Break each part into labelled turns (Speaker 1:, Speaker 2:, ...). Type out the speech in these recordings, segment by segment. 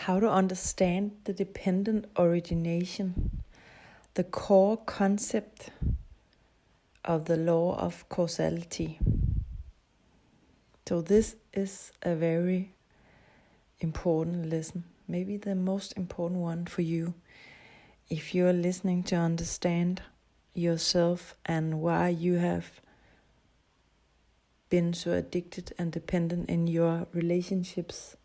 Speaker 1: how to understand the dependent origination, the core concept of the law of causality. So this is a very important lesson, maybe the most important one for you, if you are listening to understand yourself and why you have been so addicted and dependent in your relationships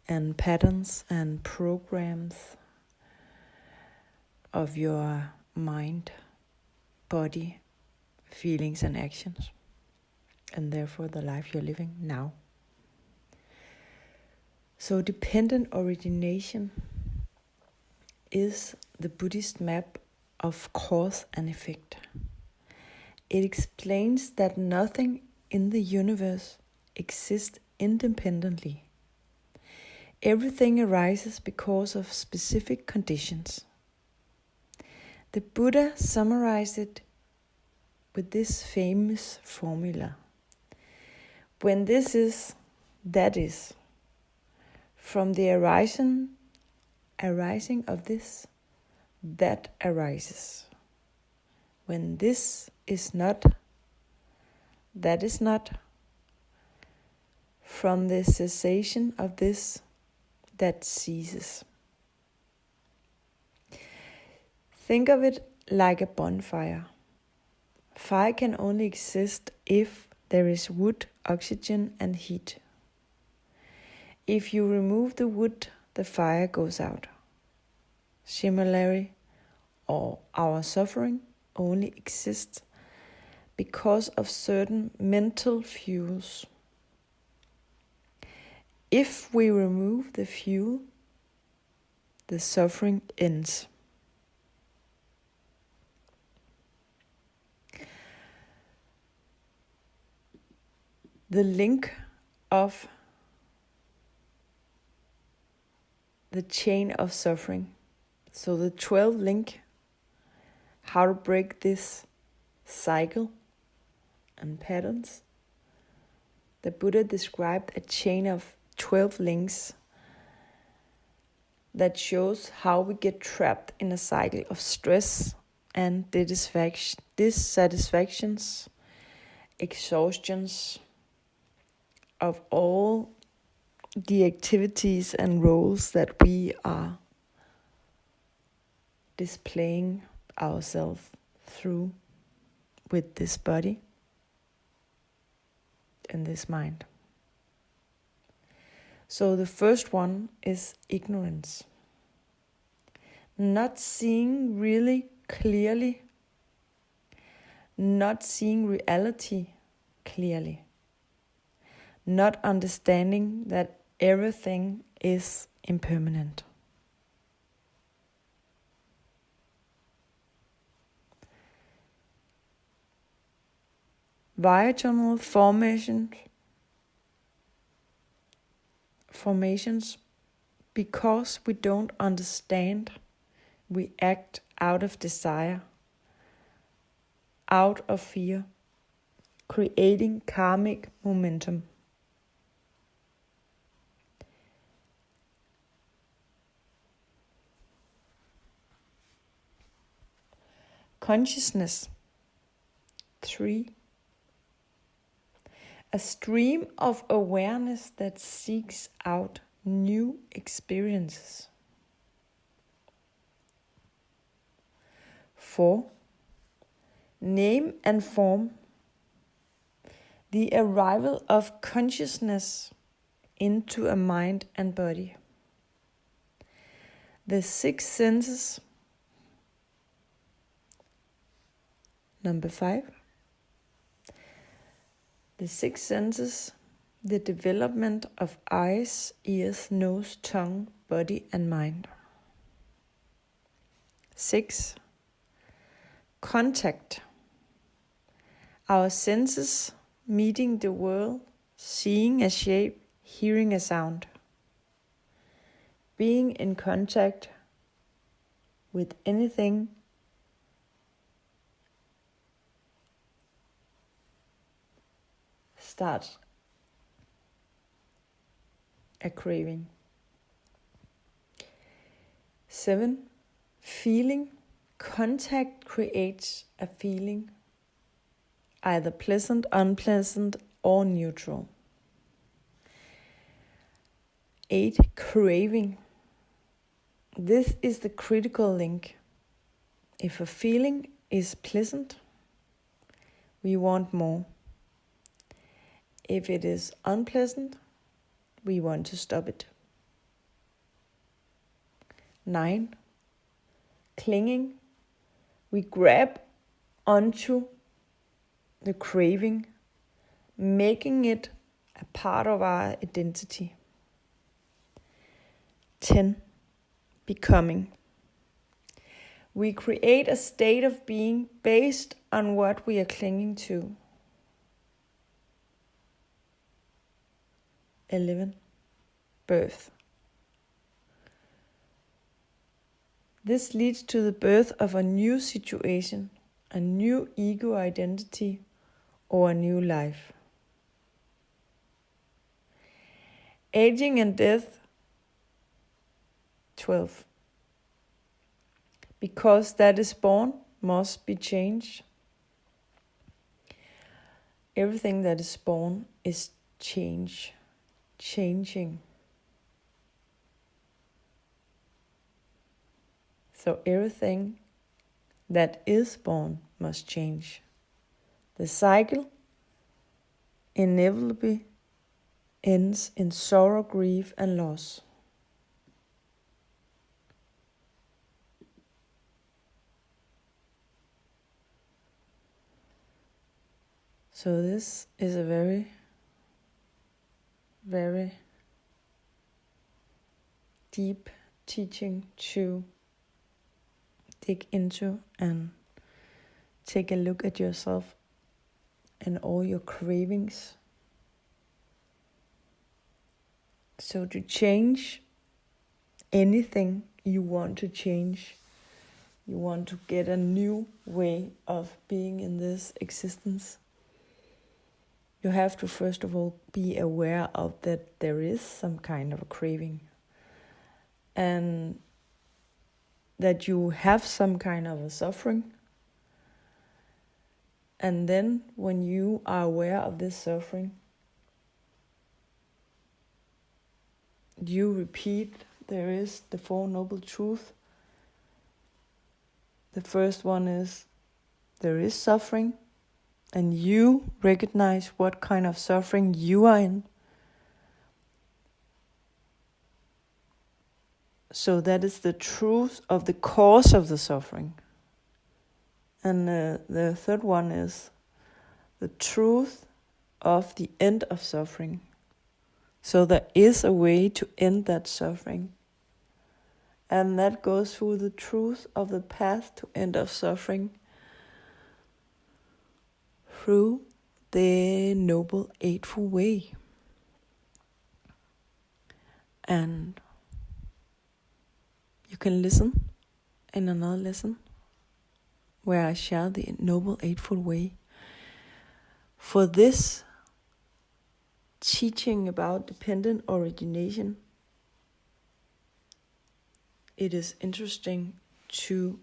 Speaker 1: and patterns and programs of your mind, body, feelings and actions, and therefore the life you're living now. So dependent origination is the Buddhist map of cause and effect. It explains that nothing in the universe exists independently. Everything arises because of specific conditions. The Buddha summarized it with this famous formula. When this is, that is. From the arising of this, that arises. When this is not, that is not. From the cessation of this, that ceases. Think of it like a bonfire. Fire can only exist if there is wood, oxygen, and heat. If you remove the wood, the fire goes out. Similarly, our suffering only exists because of certain mental fuels. If we remove the fuel, the suffering ends. The link of the chain of suffering. So the 12 link, how to break this cycle and patterns. The Buddha described a chain of 12 links that shows how we get trapped in a cycle of stress and dissatisfactions, exhaustions of all the activities and roles that we are displaying ourselves through with this body and this mind. So the first one is ignorance. Not seeing really clearly, not seeing reality clearly, not understanding that everything is impermanent. Viatonal formations, because we don't understand, we act out of desire, out of fear, creating karmic momentum. Consciousness. 3. A stream of awareness that seeks out new experiences. 4. Name and form. The arrival of consciousness into a mind and body. The 6 senses. 5. The 6 senses, the development of eyes, ears, nose, tongue, body and mind. 6. Contact. Our senses meeting the world, seeing a shape, hearing a sound. Being in contact with anything starts a craving. 7. Feeling. Contact creates a feeling, either pleasant, unpleasant, or neutral. 8. Craving. This is the critical link. If a feeling is pleasant, we want more. If it is unpleasant, we want to stop it. 9. Clinging. We grab onto the craving, making it a part of our identity. 10. Becoming. We create a state of being based on what we are clinging to. 11. Birth. This leads to the birth of a new situation, a new ego identity, or a new life. Aging and death. 12. Because that is born must be changed. Everything that is born is changing. So everything that is born must change. The cycle inevitably ends in sorrow, grief, and loss. So this is a very, very deep teaching to dig into and take a look at yourself and all your cravings. So to change anything you want to change, you want to get a new way of being in this existence, you have to first of all be aware of that there is some kind of a craving and that you have some kind of a suffering. And then when you are aware of this suffering, you repeat, there is the Four Noble Truths. The first one is, there is suffering, and you recognize what kind of suffering you are in. So that is the truth of the cause of the suffering. And the third one is the truth of the end of suffering. So there is a way to end that suffering. And that goes through the truth of the path to end of suffering through the Noble Eightfold Way. And you can listen in another lesson where I share the Noble Eightfold Way. For this teaching about dependent origination, it is interesting to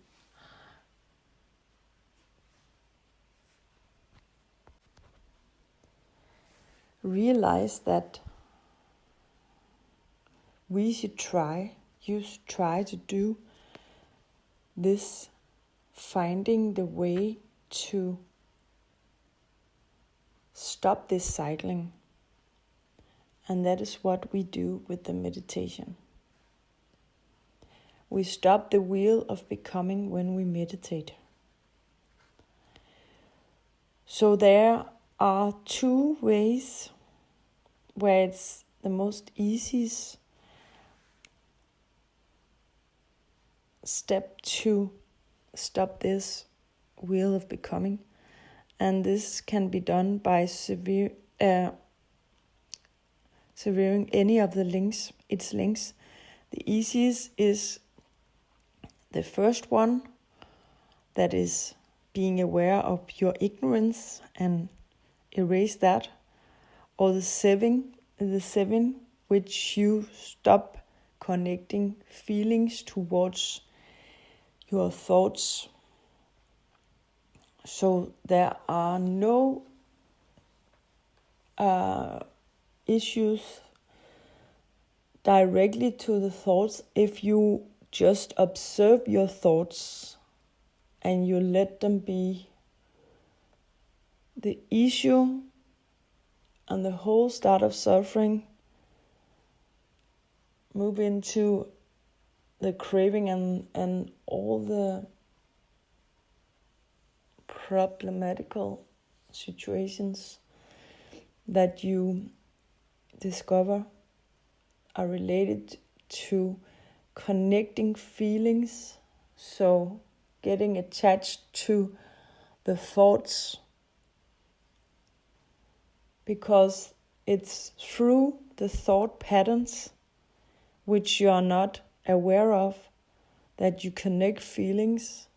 Speaker 1: realize that you should try to do this, finding the way to stop this cycling. And that is what we do with the meditation. We stop the wheel of becoming when we meditate. So there are two ways where it's the most easiest step to stop this wheel of becoming. And this can be done by severing any of its links. The easiest is the first one, that is being aware of your ignorance and erase that, or the seven which you stop connecting feelings towards your thoughts. So there are no issues directly to the thoughts if you just observe your thoughts and you let them be. The issue and the whole start of suffering move into the craving and all the problematical situations that you discover are related to connecting feelings. So getting attached to the thoughts, because it's through the thought patterns which you are not aware of that you connect feelings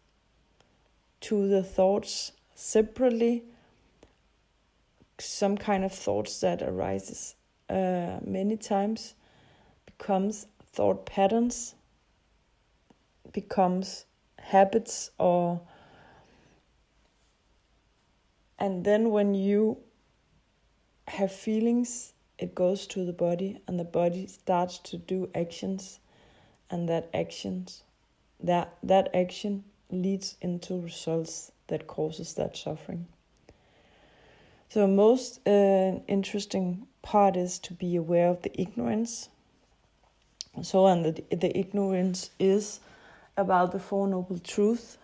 Speaker 1: to the thoughts separately. Some kind of thoughts that arises many times becomes thought patterns, becomes habits, and then when you have feelings, it goes to the body, and the body starts to do actions, and that action leads into results that causes that suffering. So most interesting part is to be aware of the ignorance. So, and the ignorance is about the Four Noble Truths.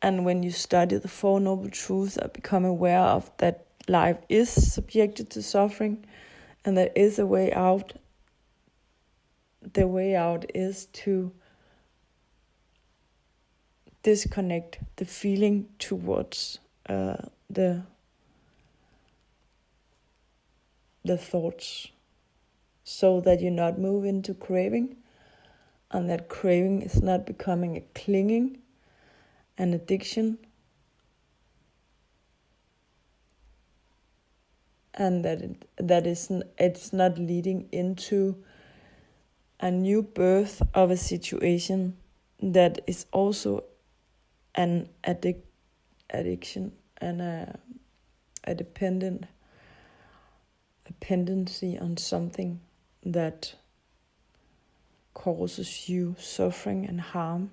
Speaker 1: And when you study the Four Noble Truths, I become aware of that life is subjected to suffering, and there is a way out. The way out is to disconnect the feeling towards the thoughts, so that you not move into craving, and that craving is not becoming a clinging, an addiction, and it's not leading into a new birth of a situation that is also an addiction and a dependency on something that causes you suffering and harm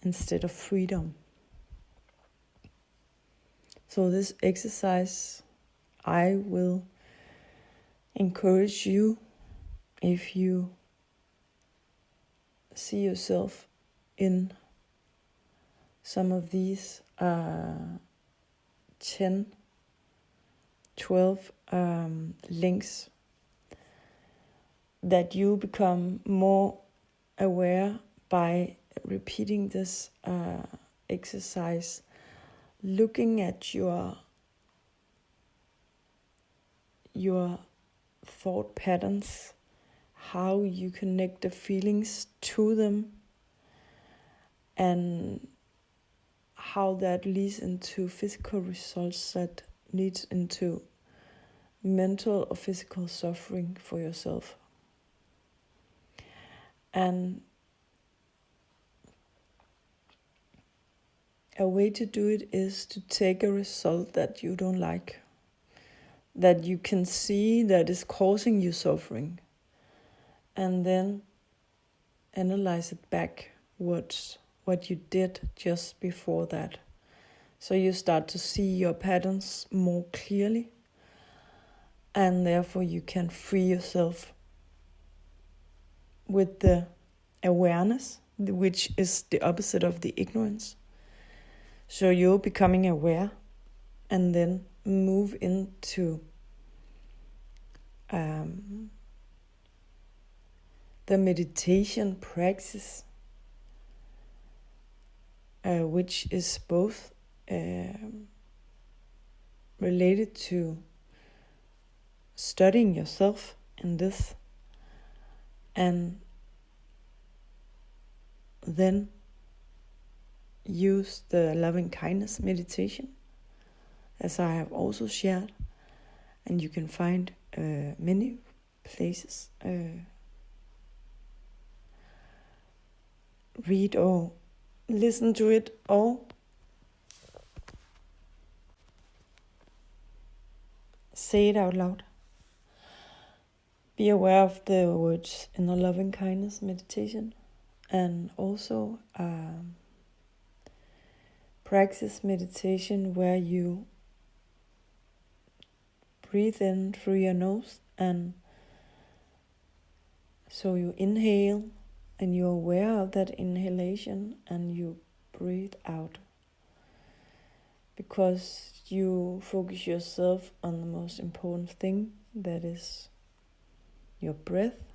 Speaker 1: instead of freedom. So this exercise, I will encourage you, if you see yourself in some of these 10, 12 links, that you become more aware by repeating this exercise, looking at your thought patterns, how you connect the feelings to them, and how that leads into physical results that leads into mental or physical suffering for yourself. And a way to do it is to take a result that you don't like, that you can see that is causing you suffering, and then analyze it backwards, what you did just before that. So you start to see your patterns more clearly, and therefore you can free yourself with the awareness, which is the opposite of the ignorance. So you're becoming aware, and then move into the meditation practice, which is both related to studying yourself in this, and then use the loving kindness meditation, as I have also shared, and you can find many places read or listen to it, or say it out loud. Be aware of the words in the loving kindness meditation, and also practice meditation where you breathe in through your nose, and so you inhale and you're aware of that inhalation, and you breathe out, because you focus yourself on the most important thing, that is your breath,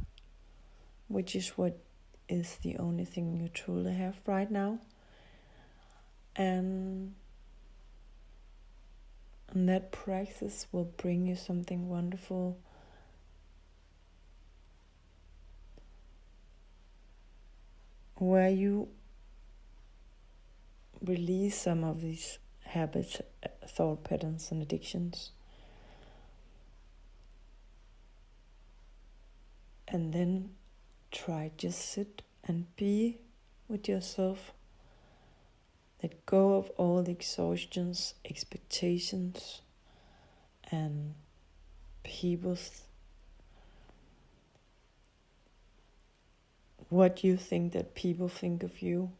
Speaker 1: which is what is the only thing you truly have right now. And that practice will bring you something wonderful, where you release some of these habits, thought patterns, and addictions. And then just sit and be with yourself. Let go of all the exhaustions, expectations, and people's, what you think that people think of you.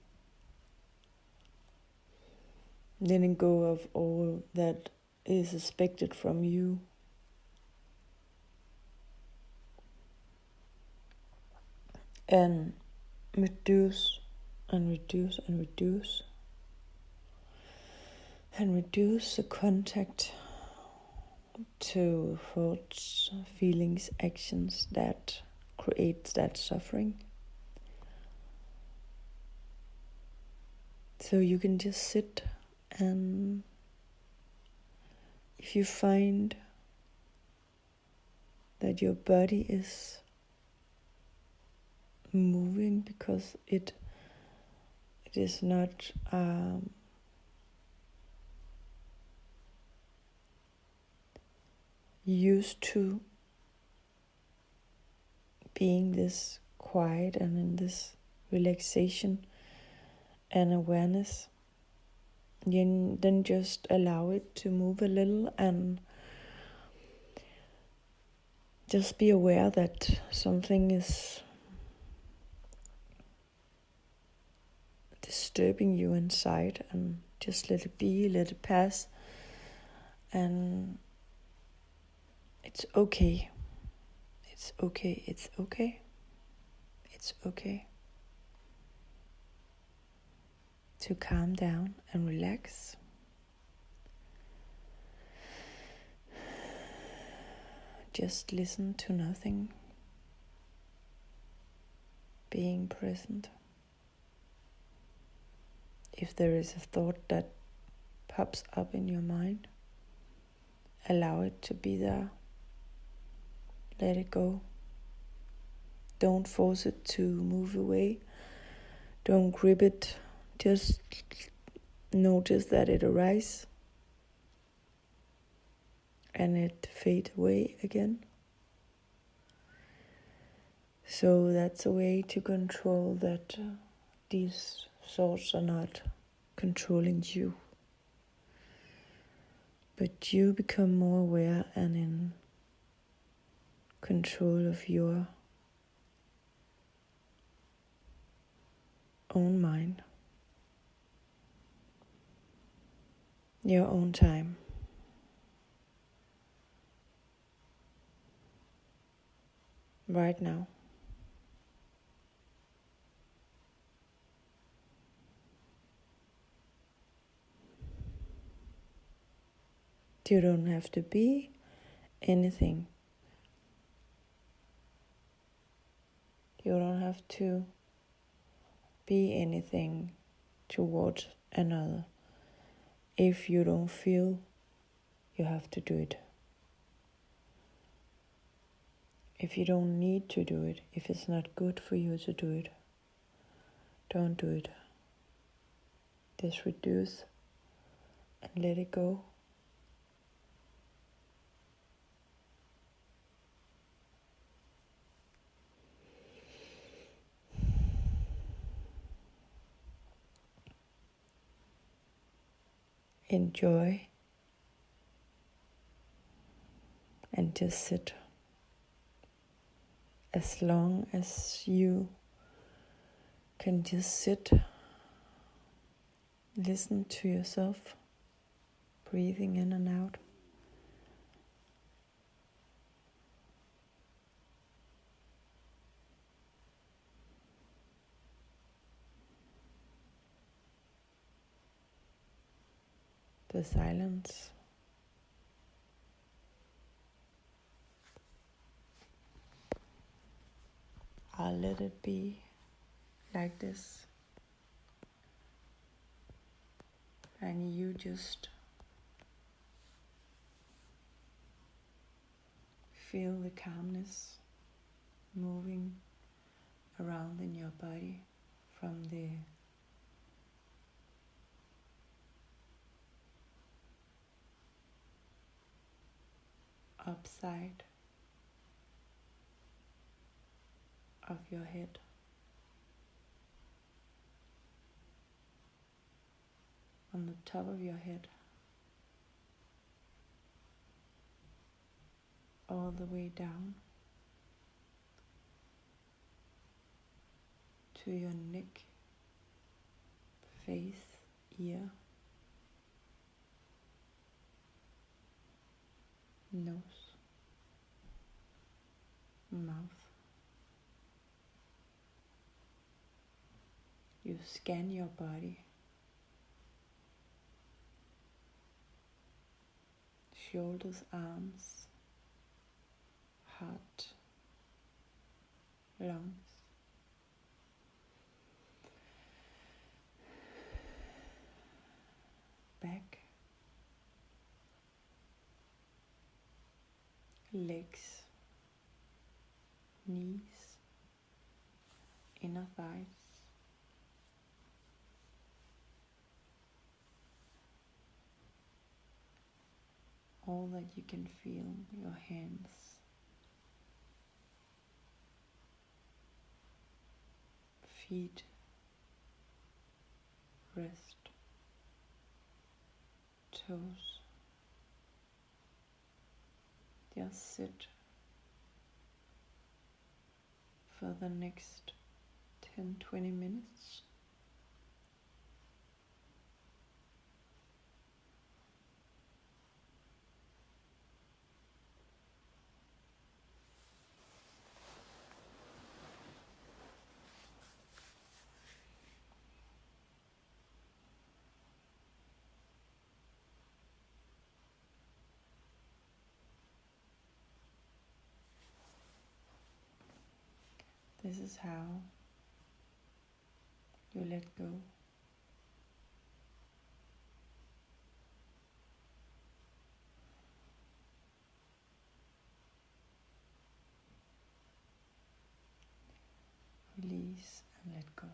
Speaker 1: Letting go of all that is expected from you. And reduce and reduce and reduce. And reduce the contact to thoughts, feelings, actions that create that suffering. So you can just sit, and if you find that your body is moving because it is not used to being this quiet and in this relaxation and awareness, then just allow it to move a little, and just be aware that something is disturbing you inside, and just let it be, let it pass, and it's okay. It's okay, it's okay, it's okay to calm down and relax. Just listen to nothing, being present. If there is a thought that pops up in your mind, allow it to be there. Let it go. Don't force it to move away. Don't grip it. Just notice that it arises and it fades away again. So that's a way to control that these thoughts are not controlling you, but you become more aware and in control of your own mind, your own time. Right now. You don't have to be anything. You don't have to be anything towards another if you don't feel you have to do it. If you don't need to do it, if it's not good for you to do it, don't do it. Just reduce and let it go. enjoy and just sit as long as you can. Just sit, listen to yourself, breathing in and out. The silence. I'll let it be like this. And you just feel the calmness moving around in your body from the upside of your head, on the top of your head, all the way down to your neck, face, ear, nose, mouth. You scan your body, shoulders, arms, heart, lungs, back, legs, knees, inner thighs, all that you can feel, your hands, feet, wrist, toes. Just sit for the next 10-20 minutes. This is how you let go. Release and let go.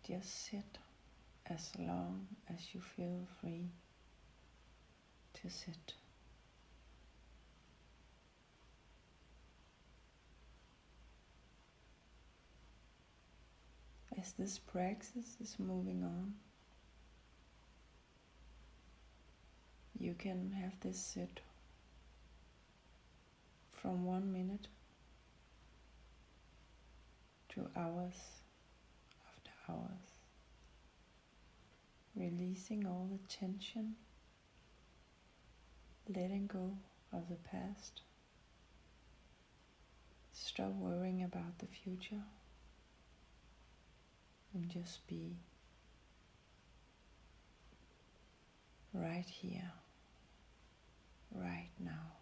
Speaker 1: Just sit as long as you feel free to sit. as this practice is moving on, you can have this sit from 1 minute to hours after hours, releasing all the tension, letting go of the past. Stop worrying about the future and just be right here, right now.